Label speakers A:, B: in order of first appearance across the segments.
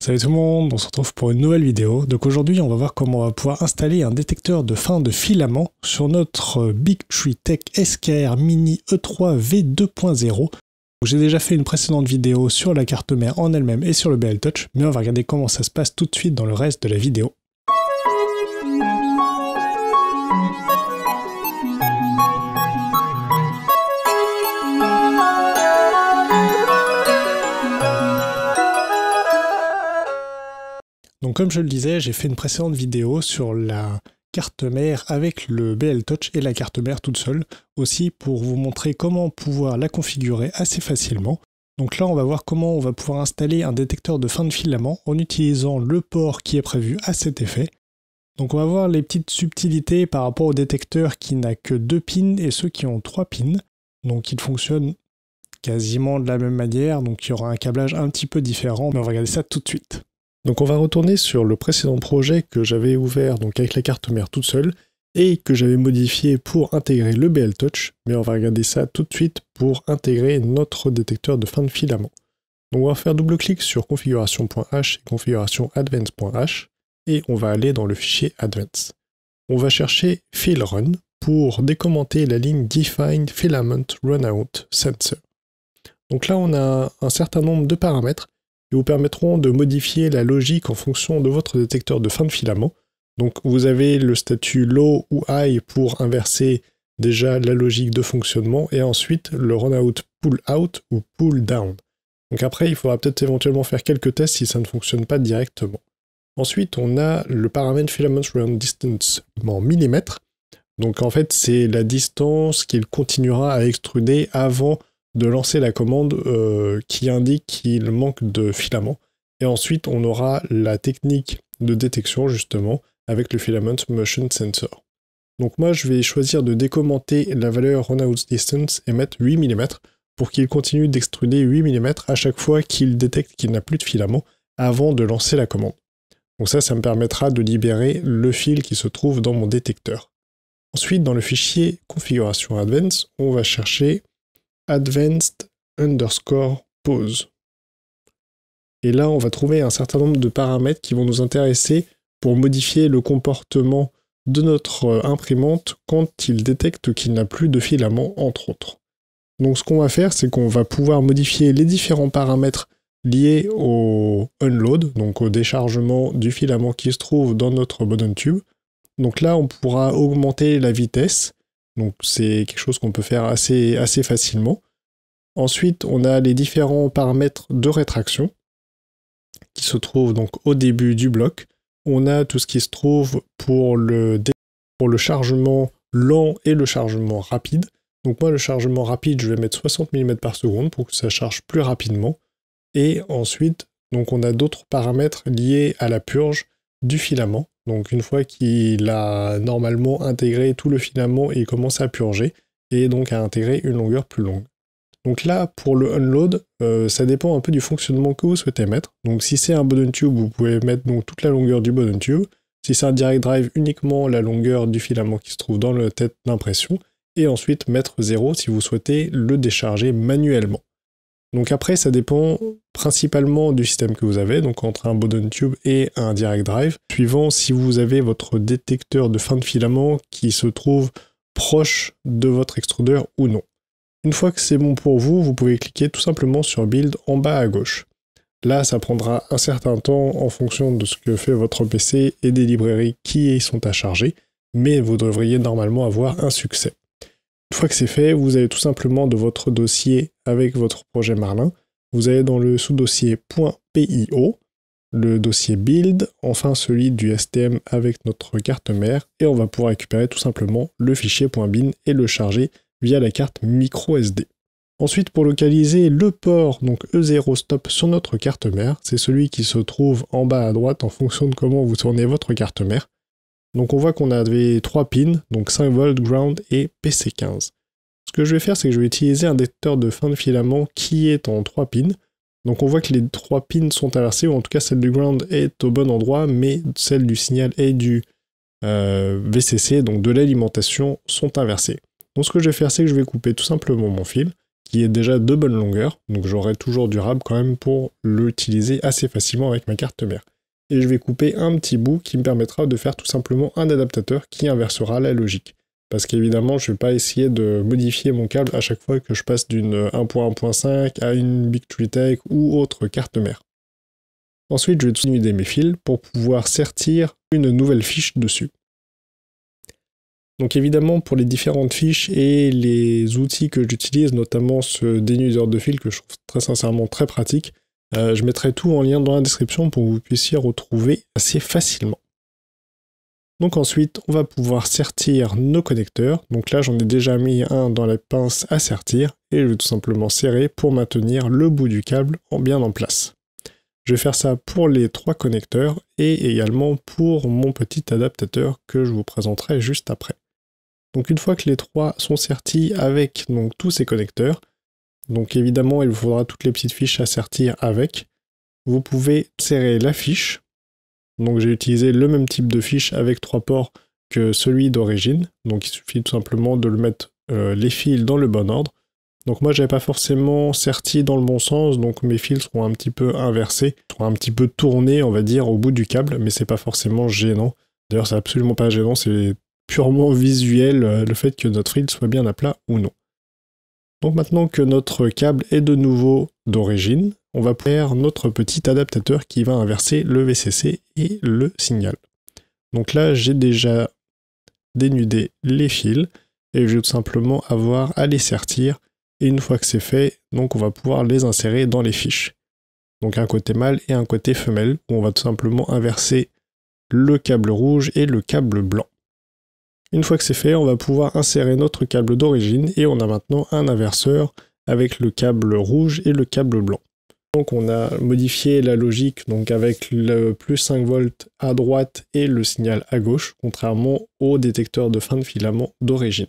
A: Salut tout le monde, on se retrouve pour une nouvelle vidéo. Donc aujourd'hui on va voir comment on va pouvoir installer un détecteur de fin de filament sur notre Bigtree Tech SKR Mini E3 V2.0. J'ai déjà fait une précédente vidéo sur la carte mère en elle-même et sur le BL Touch, mais on va regarder comment ça se passe tout de suite dans le reste de la vidéo. Donc comme je le disais, j'ai fait une précédente vidéo sur la carte mère avec le BL Touch et la carte mère toute seule, aussi pour vous montrer comment pouvoir la configurer assez facilement. Donc là on va voir comment on va pouvoir installer un détecteur de fin de filament en utilisant le port qui est prévu à cet effet. Donc on va voir les petites subtilités par rapport au détecteur qui n'a que 2 pins et ceux qui ont 3 pins. Donc ils fonctionnent quasiment de la même manière, donc il y aura un câblage un petit peu différent, mais on va regarder ça tout de suite. Donc on va retourner sur le précédent projet que j'avais ouvert donc avec la carte mère toute seule et que j'avais modifié pour intégrer le BL Touch, mais on va regarder ça tout de suite pour intégrer notre détecteur de fin de filament. Donc on va faire double-clic sur configuration.h et configuration.advanced.h et on va aller dans le fichier Advanced. On va chercher Fill Run pour décommenter la ligne Define Filament Runout Sensor. Donc là on a un certain nombre de paramètres qui vous permettront de modifier la logique en fonction de votre détecteur de fin de filament. Donc vous avez le statut low ou high pour inverser déjà la logique de fonctionnement et ensuite le runout pull out ou pull down. Donc après il faudra peut-être éventuellement faire quelques tests si ça ne fonctionne pas directement. Ensuite on a le paramètre filament run distance en millimètres. Donc en fait c'est la distance qu'il continuera à extruder avant de lancer la commande qui indique qu'il manque de filament. Et ensuite, on aura la technique de détection, justement, avec le Filament Motion Sensor. Donc moi, je vais choisir de décommenter la valeur Runout Distance et mettre 8 mm pour qu'il continue d'extruder 8 mm à chaque fois qu'il détecte qu'il n'a plus de filament avant de lancer la commande. Donc ça me permettra de libérer le fil qui se trouve dans mon détecteur. Ensuite, dans le fichier Configuration Advanced, on va chercher Advanced_Pose. Et là, on va trouver un certain nombre de paramètres qui vont nous intéresser pour modifier le comportement de notre imprimante quand il détecte qu'il n'a plus de filament, entre autres. Donc ce qu'on va faire, c'est qu'on va pouvoir modifier les différents paramètres liés au unload, donc au déchargement du filament qui se trouve dans notre bottom tube. Donc là, on pourra augmenter la vitesse. Donc c'est quelque chose qu'on peut faire assez facilement. Ensuite, on a les différents paramètres de rétraction qui se trouvent donc au début du bloc. On a tout ce qui se trouve pour le chargement lent et le chargement rapide. Donc moi, le chargement rapide, je vais mettre 60 mm par seconde pour que ça charge plus rapidement. Et ensuite, donc on a d'autres paramètres liés à la purge du filament. Donc une fois qu'il a normalement intégré tout le filament et commence à purger, et donc à intégrer une longueur plus longue. Donc là, pour le unload, ça dépend un peu du fonctionnement que vous souhaitez mettre. Donc si c'est un bottom tube, vous pouvez mettre donc toute la longueur du bottom tube. Si c'est un direct drive, uniquement la longueur du filament qui se trouve dans la tête d'impression. Et ensuite mettre 0 si vous souhaitez le décharger manuellement. Donc après, ça dépend principalement du système que vous avez, donc entre un bottom tube et un direct drive, suivant si vous avez votre détecteur de fin de filament qui se trouve proche de votre extrudeur ou non. Une fois que c'est bon pour vous, vous pouvez cliquer tout simplement sur Build en bas à gauche. Là, ça prendra un certain temps en fonction de ce que fait votre PC et des librairies qui y sont à charger, mais vous devriez normalement avoir un succès. Une fois que c'est fait, vous allez tout simplement de votre dossier avec votre projet Marlin, vous allez dans le sous-dossier .pio, le dossier build, enfin celui du STM avec notre carte mère, et on va pouvoir récupérer tout simplement le fichier .bin et le charger via la carte micro SD. Ensuite, pour localiser le port, donc E0 stop sur notre carte mère, c'est celui qui se trouve en bas à droite en fonction de comment vous tournez votre carte mère. Donc on voit qu'on avait 3 pins, donc 5 volts, ground et PC15. Ce que je vais faire, c'est que je vais utiliser un détecteur de fin de filament qui est en 3 pins. Donc on voit que les 3 pins sont inversés, ou en tout cas celle du ground est au bon endroit, mais celle du signal et du VCC, donc de l'alimentation, sont inversées. Donc ce que je vais faire, c'est que je vais couper tout simplement mon fil, qui est déjà de bonne longueur, donc j'aurai toujours du rab quand même pour l'utiliser assez facilement avec ma carte mère. Et je vais couper un petit bout qui me permettra de faire tout simplement un adaptateur qui inversera la logique. Parce qu'évidemment, je ne vais pas essayer de modifier mon câble à chaque fois que je passe d'une 1.1.5 à une Big Tree Tech ou autre carte mère. Ensuite, je vais utiliser mes fils pour pouvoir sertir une nouvelle fiche dessus. Donc évidemment, pour les différentes fiches et les outils que j'utilise, notamment ce dénudeur de fil que je trouve très sincèrement très pratique, je mettrai tout en lien dans la description pour que vous puissiez retrouver assez facilement. Donc ensuite, on va pouvoir sertir nos connecteurs. Donc là, j'en ai déjà mis un dans la pince à sertir et je vais tout simplement serrer pour maintenir le bout du câble bien en place. Je vais faire ça pour les 3 connecteurs et également pour mon petit adaptateur que je vous présenterai juste après. Donc une fois que les 3 sont sertis avec donc, tous ces connecteurs, donc évidemment il vous faudra toutes les petites fiches à sertir avec, vous pouvez serrer la fiche. Donc j'ai utilisé le même type de fiche avec 3 ports que celui d'origine, donc il suffit tout simplement de le mettre les fils dans le bon ordre. Donc moi j'avais pas forcément serti dans le bon sens, donc mes fils seront un petit peu inversés, seront un petit peu tournés on va dire au bout du câble, mais c'est pas forcément gênant. D'ailleurs c'est absolument pas gênant, c'est purement visuel le fait que notre fil soit bien à plat ou non. Donc maintenant que notre câble est de nouveau d'origine, on va faire notre petit adaptateur qui va inverser le VCC et le signal. Donc là j'ai déjà dénudé les fils et je vais tout simplement avoir à les sertir. Et une fois que c'est fait, donc on va pouvoir les insérer dans les fiches. Donc un côté mâle et un côté femelle, où on va tout simplement inverser le câble rouge et le câble blanc. Une fois que c'est fait, on va pouvoir insérer notre câble d'origine et on a maintenant un inverseur avec le câble rouge et le câble blanc. Donc on a modifié la logique donc avec le plus 5 volts à droite et le signal à gauche, contrairement au détecteur de fin de filament d'origine.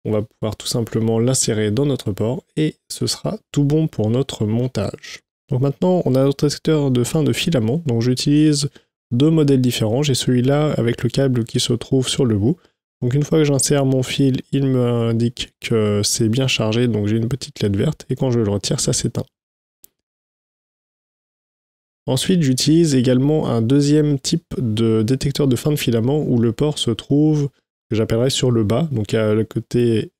A: On va pouvoir tout simplement l'insérer dans notre port et ce sera tout bon pour notre montage. Donc maintenant, on a notre détecteur de fin de filament. Donc j'utilise 2 modèles différents. J'ai celui-là avec le câble qui se trouve sur le bout. Donc une fois que j'insère mon fil, il m'indique que c'est bien chargé. Donc j'ai une petite LED verte et quand je le retire, ça s'éteint. Ensuite, j'utilise également un deuxième type de détecteur de fin de filament où le port se trouve, que j'appellerai sur le bas, donc à le côté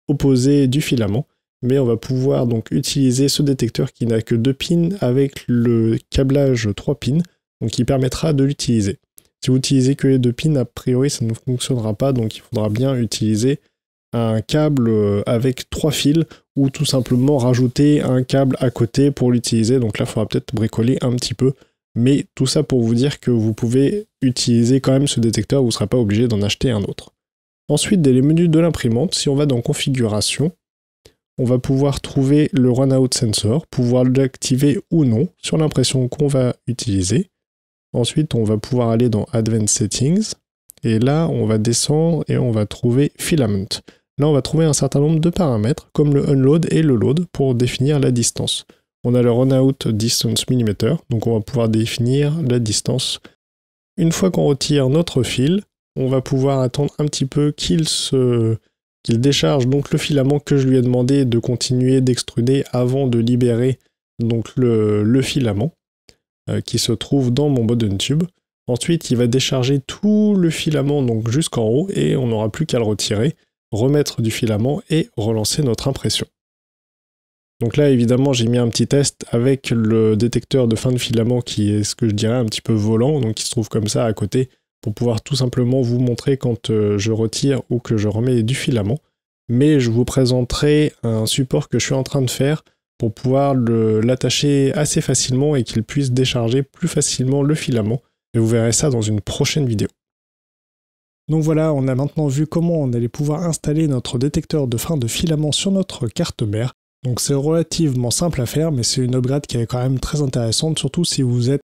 A: opposé du filament, mais on va pouvoir donc utiliser ce détecteur qui n'a que 2 pins avec le câblage 3 pins, donc qui permettra de l'utiliser. Si vous utilisez que les 2 pins, a priori ça ne fonctionnera pas, donc il faudra bien utiliser un câble avec 3 fils, ou tout simplement rajouter un câble à côté pour l'utiliser, donc là il faudra peut-être bricoler un petit peu, mais tout ça pour vous dire que vous pouvez utiliser quand même ce détecteur, vous ne serez pas obligé d'en acheter un autre. Ensuite, dès les menus de l'imprimante, si on va dans Configuration, on va pouvoir trouver le Runout Sensor, pouvoir l'activer ou non sur l'impression qu'on va utiliser. Ensuite, on va pouvoir aller dans Advanced Settings, et là, on va descendre et on va trouver Filament. Là, on va trouver un certain nombre de paramètres, comme le Unload et le Load, pour définir la distance. On a le Runout Distance Millimeter, donc on va pouvoir définir la distance. Une fois qu'on retire notre fil, on va pouvoir attendre un petit peu qu'il décharge donc le filament que je lui ai demandé de continuer d'extruder avant de libérer donc le filament qui se trouve dans mon bottom tube. Ensuite, il va décharger tout le filament donc jusqu'en haut et on n'aura plus qu'à le retirer, remettre du filament et relancer notre impression. Donc là, évidemment, j'ai mis un petit test avec le détecteur de fin de filament qui est ce que je dirais un petit peu volant, donc qui se trouve comme ça à côté, pour pouvoir tout simplement vous montrer quand je retire ou que je remets du filament. Mais je vous présenterai un support que je suis en train de faire pour pouvoir l'attacher assez facilement et qu'il puisse décharger plus facilement le filament. Et vous verrez ça dans une prochaine vidéo. Donc voilà, on a maintenant vu comment on allait pouvoir installer notre détecteur de fin de filament sur notre carte mère. Donc c'est relativement simple à faire, mais c'est une upgrade qui est quand même très intéressante, surtout si vous êtes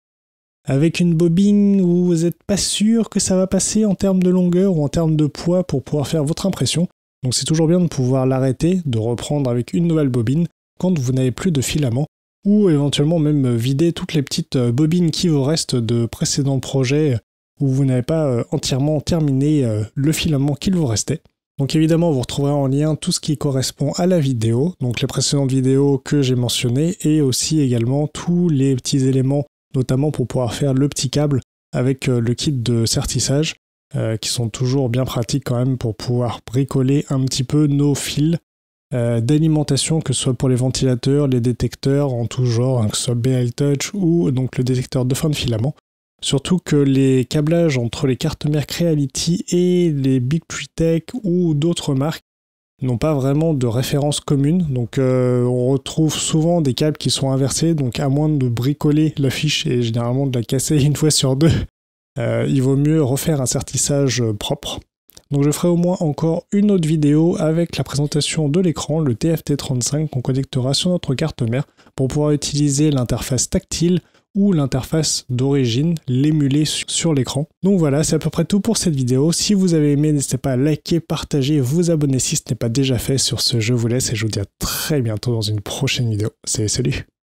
A: avec une bobine où vous n'êtes pas sûr que ça va passer en termes de longueur ou en termes de poids pour pouvoir faire votre impression. Donc c'est toujours bien de pouvoir l'arrêter, de reprendre avec une nouvelle bobine quand vous n'avez plus de filament, ou éventuellement même vider toutes les petites bobines qui vous restent de précédents projets où vous n'avez pas entièrement terminé le filament qu'il vous restait. Donc évidemment, vous retrouverez en lien tout ce qui correspond à la vidéo, donc les précédentes vidéos que j'ai mentionnées, et aussi également tous les petits éléments, notamment pour pouvoir faire le petit câble avec le kit de sertissage, qui sont toujours bien pratiques quand même pour pouvoir bricoler un petit peu nos fils d'alimentation, que ce soit pour les ventilateurs, les détecteurs en tout genre, que ce soit BL Touch ou donc le détecteur de fin de filament. Surtout que les câblages entre les cartes mères Creality et les Big Tree Tech ou d'autres marques n'ont pas vraiment de référence commune. Donc on retrouve souvent des câbles qui sont inversés, donc à moins de bricoler la fiche et généralement de la casser une fois sur deux, il vaut mieux refaire un sertissage propre. Donc je ferai au moins encore une autre vidéo avec la présentation de l'écran, le TFT35 qu'on connectera sur notre carte mère pour pouvoir utiliser l'interface tactile ou l'interface d'origine, l'émuler sur l'écran. Donc voilà, c'est à peu près tout pour cette vidéo. Si vous avez aimé, n'hésitez pas à liker, partager, vous abonner si ce n'est pas déjà fait. Sur ce, je vous laisse et je vous dis à très bientôt dans une prochaine vidéo. Salut!